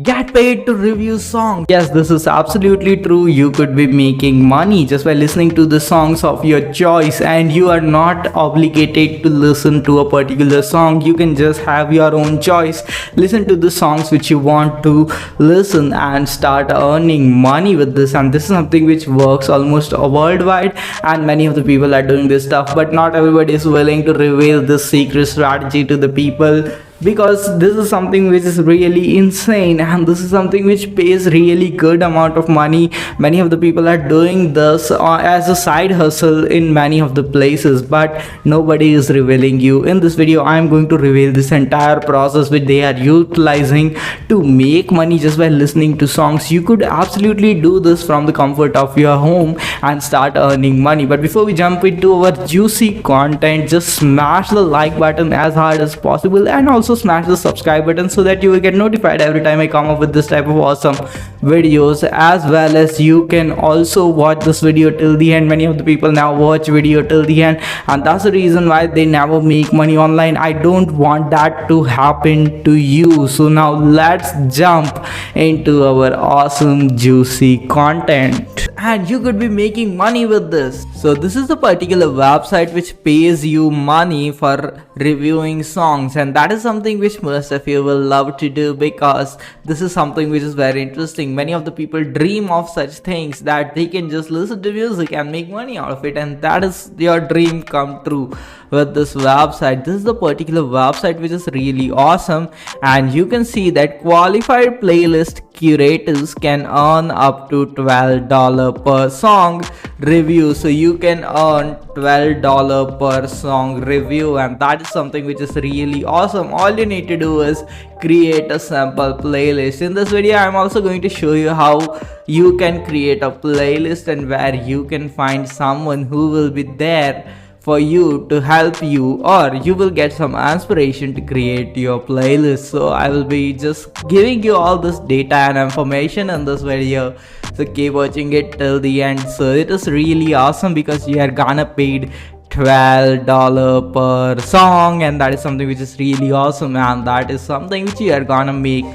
get paid to review songs. Yes, this is absolutely true. You could be making money just by listening to the songs of your choice, and you are not obligated to listen to a particular song. You can just have your own choice, listen to the songs which you want to listen, and start earning money with this. And this is something which works almost worldwide, and many of the people are doing this stuff, but not everybody is willing to reveal this secret strategy to the people, because this is something which is really insane, and this is something which pays really good amount of money. Many of the people are doing this as a side hustle in many of the places, but nobody is revealing you. In this video I am going to reveal this entire process which they are utilizing to make money just by listening to songs. You could absolutely do this from the comfort of your home and start earning money. But before we jump into our juicy content, just smash the like button as hard as possible, and also smash the subscribe button so that you will get notified every time I come up with this type of awesome videos. As well as you can also watch this video till the end. Many of the people now watch video till the end, and that's the reason why they never make money online. I don't want that to happen to you. So now let's jump into our awesome juicy content, and you could be making money with this. So this is the particular website which pays you money for reviewing songs, and that is something which most of you will love to do, because this is something which is very interesting. Many of the people dream of such things, that they can just listen to music and make money out of it, and that is your dream come true with this website. This is the particular website which is really awesome, and you can see that qualified playlist curators can earn up to $12 per song review. So you can earn $12 per song review, and that is something which is really awesome. All you need to do is create a sample playlist. In this video I'm also going to show you how you can create a playlist, and where you can find someone who will be there for you to help you, or you will get some inspiration to create your playlist. So I will be just giving you all this data and information in this video, so keep watching it till the end. So it is really awesome, because you are gonna paid $12 per song, and that is something which is really awesome, and that is something which you are gonna make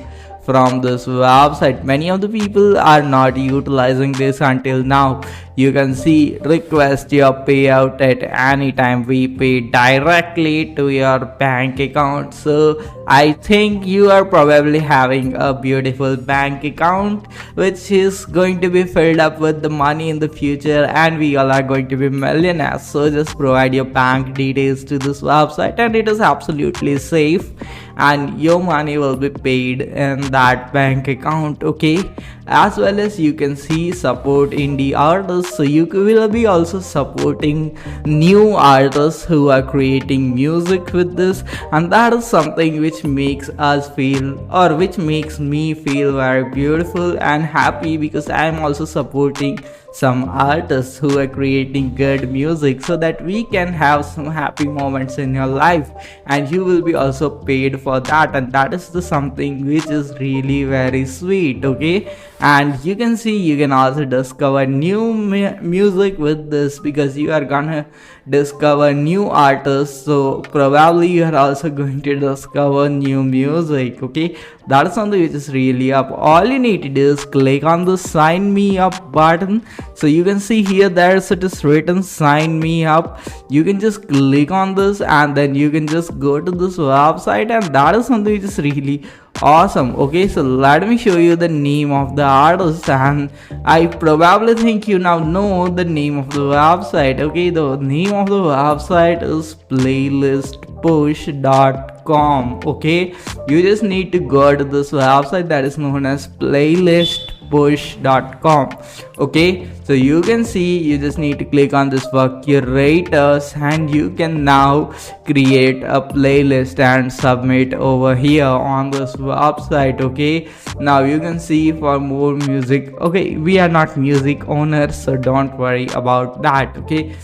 from this website. Many of the people are not utilizing this until now. You can see request your payout at any time. We pay directly to your bank account. So I think you are probably having a beautiful bank account which is going to be filled up with the money in the future, and we all are going to be millionaires. So just provide your bank details to this website, and it is absolutely safe, and your money will be paid in that bank account. Okay, as well as you can see support indie artists. So you will be also supporting new artists who are creating music with this, and that is something which makes us feel, or which makes me feel very beautiful and happy, because I am also supporting some artists who are creating good music, so that we can have some happy moments in your life, and you will be also paid for that. And that is the something which is really very sweet. Okay, and you can see you can also discover new music with this, because you are gonna discover new artists, so probably you are also going to discover new music. Okay, that is something which is really up. All you need to do is click on the sign me up button. So you can see here there's it is written sign me up. You can just click on this, and then you can just go to this website, and that is something which is really awesome. Okay, so let me show you the name of the artist, and I probably think you now know the name of the website. Okay, the name of the website is playlistpush.com. Okay, you just need to go to this website that is known as playlistpush.com. Okay, so you can see you just need to click on this for curators, and you can now create a playlist and submit over here on this website. Okay, now you can see for more music. Okay, we are not music owners, so don't worry about that. Okay,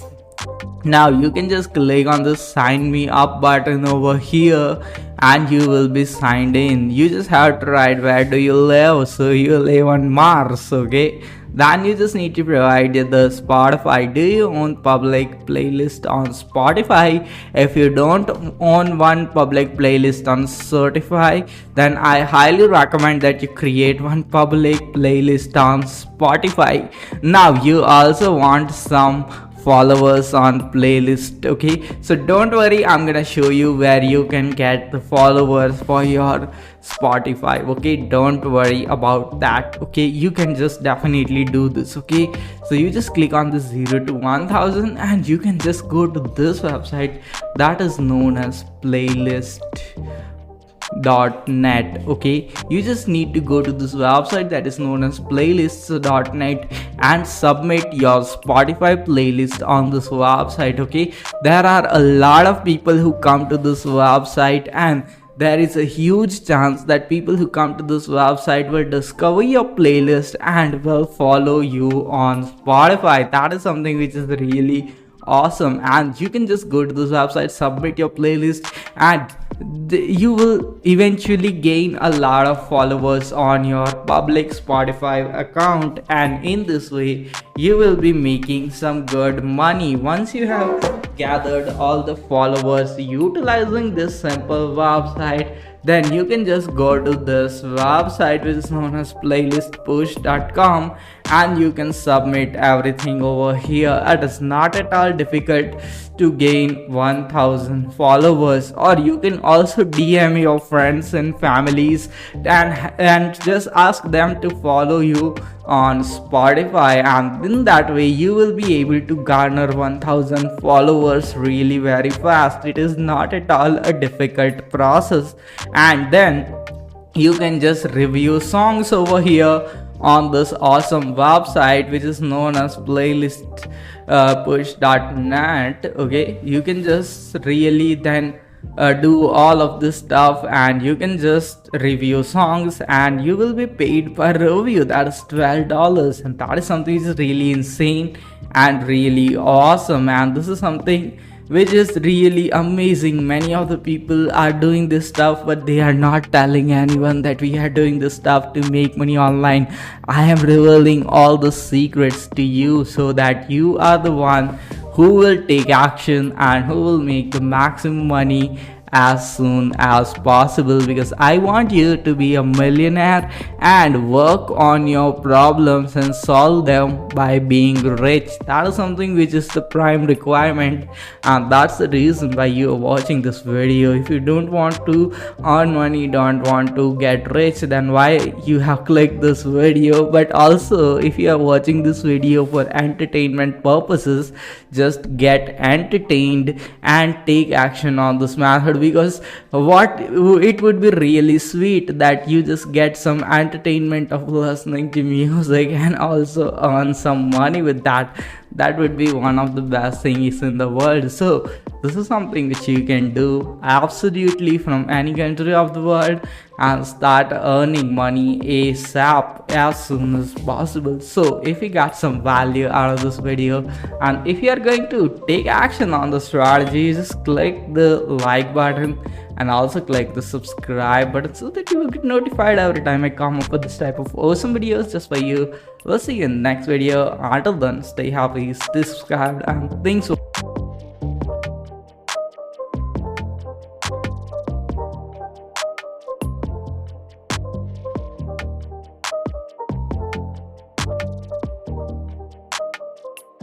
now you can just click on the sign me up button over here, and you will be signed in. You just have to write where do you live. So you live on Mars. Okay, then you just need to provide the Spotify. Do you own public playlist on Spotify? If you don't own one public playlist on Spotify, then I highly recommend that you create one public playlist on Spotify. Now you also want some followers on playlist. Okay, so don't worry, I'm gonna show you where you can get the followers for your Spotify. Okay, don't worry about that. Okay, you can just definitely do this. Okay, so you just click on the 0 to 1000 and you can just go to this website that is known as playlist.net. Okay, you just need to go to this website that is known as playlists.net and submit your Spotify playlist on this website. Okay, there are a lot of people who come to this website, and there is a huge chance that people who come to this website will discover your playlist and will follow you on Spotify. That is something which is really awesome, and you can just go to this website, submit your playlist, and you will eventually gain a lot of followers on your public Spotify account, and in this way you will be making some good money. Once you have gathered all the followers utilizing this simple website, then you can just go to this website which is known as playlistpush.com and you can submit everything over here. It is not at all difficult to gain 1000 followers, or you can also DM your friends and families and just ask them to follow you on Spotify, and in that way you will be able to garner 1000 followers really very fast. It is not at all a difficult process, and then you can just review songs over here on this awesome website which is known as playlistpush.net. Okay, you can just really then do all of this stuff, and you can just review songs and you will be paid per review. That is $12, and that is something which is really insane and really awesome, and this is something which is really amazing. Many of the people are doing this stuff, but they are not telling anyone that we are doing this stuff to make money online. I am revealing all the secrets to you so that you are the one who will take action and who will make the maximum money as soon as possible, because I want you to be a millionaire and work on your problems and solve them by being rich. That is something which is the prime requirement, and that's the reason why you are watching this video. If you don't want to earn money, don't want to get rich, then why you have clicked this video? But also, if you are watching this video for entertainment purposes, just get entertained and take action on this method, because it would be really sweet that you just get some entertainment of listening to music and also earn some money with that. That would be one of the best things in the world. So this is something which you can do absolutely from any country of the world and start earning money ASAP as soon as possible. So if you got some value out of this video, and if you are going to take action on the strategy, just click the like button and also click the subscribe button so that you will get notified every time I come up with this type of awesome videos just for you. We'll see you in the next video. Until then, stay happy, stay subscribed, and thanks for